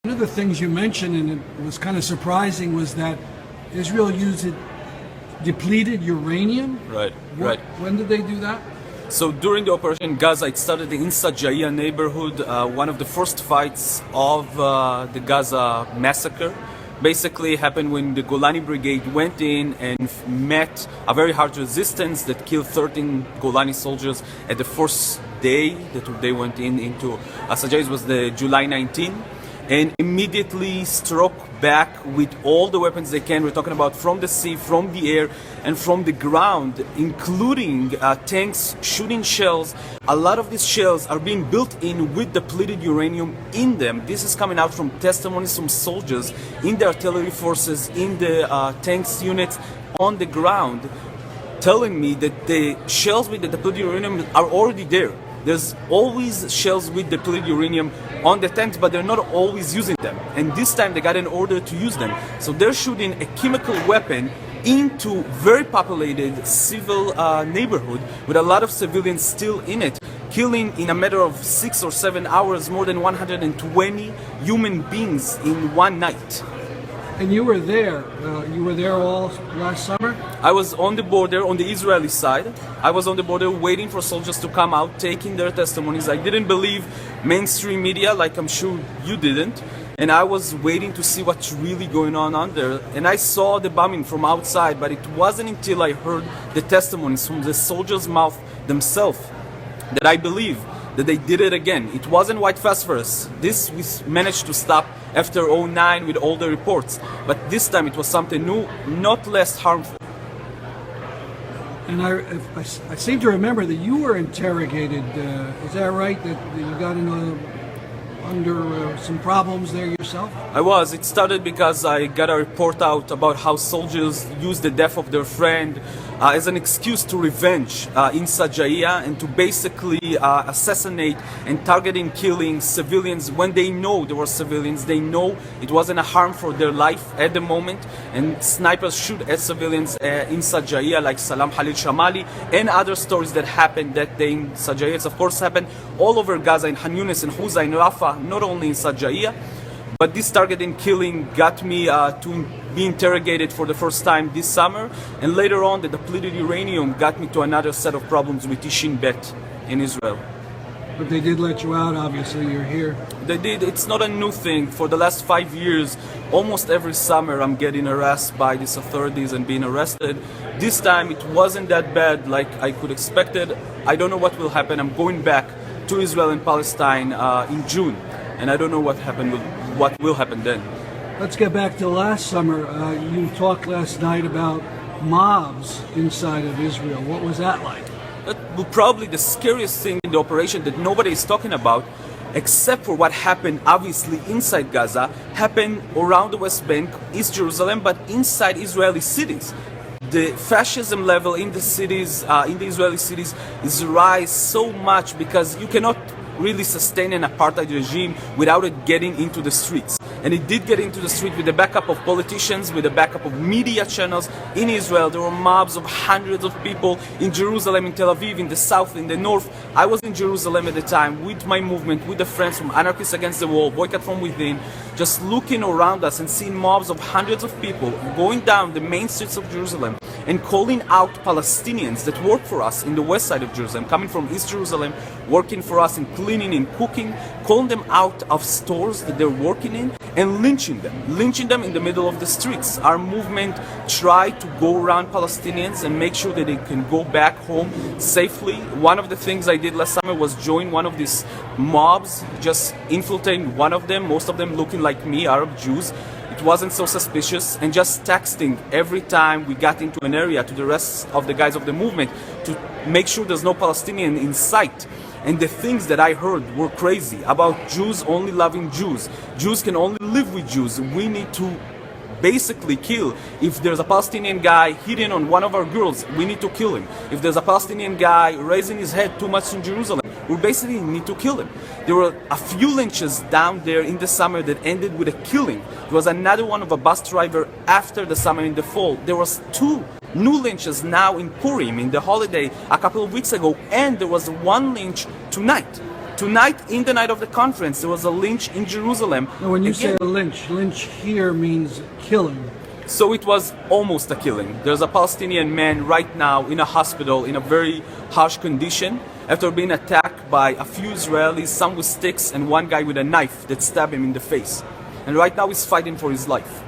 One of the things you mentioned, and it was kind of surprising, was that Israel used depleted uranium. Right. When did they do that? So during the Operation Gaza, it started in Sajaya neighborhood, one of the first fights of the Gaza massacre. Basically happened when the Golani Brigade went in and met a very hard resistance that killed 13 Golani soldiers at the first day that they went into Sajaya. It was the July 19, and immediately struck back with all the weapons they can. We're talking about from the sea, from the air, and from the ground, including tanks shooting shells. A lot of these shells are being built in with depleted uranium in them. This is coming out from testimonies from soldiers in the artillery forces, in the tanks units on the ground, telling me that the shells with the depleted uranium are already there. There's always shells with depleted uranium on the tanks, but they're not always using them. And this time they got an order to use them. So they're shooting a chemical weapon into very populated civil neighborhood with a lot of civilians still in it, killing in a matter of 6 or 7 hours more than 120 human beings in one night. And you were there. You were there all last summer? I was on the border, on the Israeli side. I was on the border waiting for soldiers to come out, taking their testimonies. I didn't believe mainstream media, like I'm sure you didn't. And I was waiting to see what's really going on there. And I saw the bombing from outside, but it wasn't until I heard the testimonies from the soldiers' mouth themselves that I believe that they did it again. It wasn't white phosphorus. This we managed to stop after 2009 with all the reports. But this time it was something new, not less harmful. And I seem to remember that you were interrogated. Is that right? That you got under some problems there yourself? I was. It started because I got a report out about how soldiers used the death of their friend as an excuse to revenge in Sajaya and to basically assassinate and target and killing civilians when they know there were civilians. They know it wasn't a harm for their life at the moment, and snipers shoot at civilians in Sajaya, like Salam Khalil Shamali, and other stories that happened that day in Sajaya. It's of course happened all over Gaza, in Han Yunis, in Huza, in Rafah, not only in Sajaya. But this target and killing got me to be interrogated for the first time this summer, and later on the depleted uranium got me to another set of problems with Shin Bet in Israel. But they did let you out, obviously. You're here. They did. It's not a new thing. For the last 5 years, almost every summer I'm getting harassed by these authorities and being arrested. This time it wasn't that bad like I could expect it. I don't know what will happen. I'm going back to Israel and Palestine in June, and I don't know what will happen then. Let's get back to last summer. You talked last night about mobs inside of Israel. What was that like? That was probably the scariest thing in the operation that nobody is talking about, except for what happened obviously inside Gaza, happened around the West Bank, East Jerusalem, but inside Israeli cities. The fascism level in the cities, in the Israeli cities, is rise so much because you cannot really sustain an apartheid regime without it getting into the streets. And it did get into the street with the backup of politicians, with the backup of media channels in Israel. There were mobs of hundreds of people in Jerusalem, in Tel Aviv, in the south, in the north. I was in Jerusalem at the time with my movement, with the friends from Anarchists Against the Wall, Boycott from Within, just looking around us and seeing mobs of hundreds of people going down the main streets of Jerusalem and calling out Palestinians that work for us in the west side of Jerusalem, coming from East Jerusalem, working for us in cleaning and cooking, calling them out of stores that they're working in and lynching them in the middle of the streets. Our movement tried to go around Palestinians and make sure that they can go back home safely. One of the things I did last summer was join one of these mobs, just infiltrating one of them, most of them looking like me, Arab Jews. It wasn't so suspicious, and just texting every time we got into an area to the rest of the guys of the movement to make sure there's no Palestinian in sight. And the things that I heard were crazy about Jews only loving Jews. Jews can only live with Jews. We need to basically kill. If there's a Palestinian guy hitting on one of our girls, we need to kill him. If there's a Palestinian guy raising his head too much in Jerusalem, we basically need to kill him. There were a few lynches down there in the summer that ended with a killing. There was another one of a bus driver after the summer in the fall. There was 2 new lynches now in Purim, in the holiday, a couple of weeks ago, and there was 1 lynch tonight. Tonight, in the night of the conference, there was a lynch in Jerusalem. Now, when you Again, say lynch here means killing. so it was almost a killing. There's a Palestinian man right now in a hospital in a very harsh condition after being attacked by a few Israelis, some with sticks and one guy with a knife that stabbed him in the face. And right now he's fighting for his life.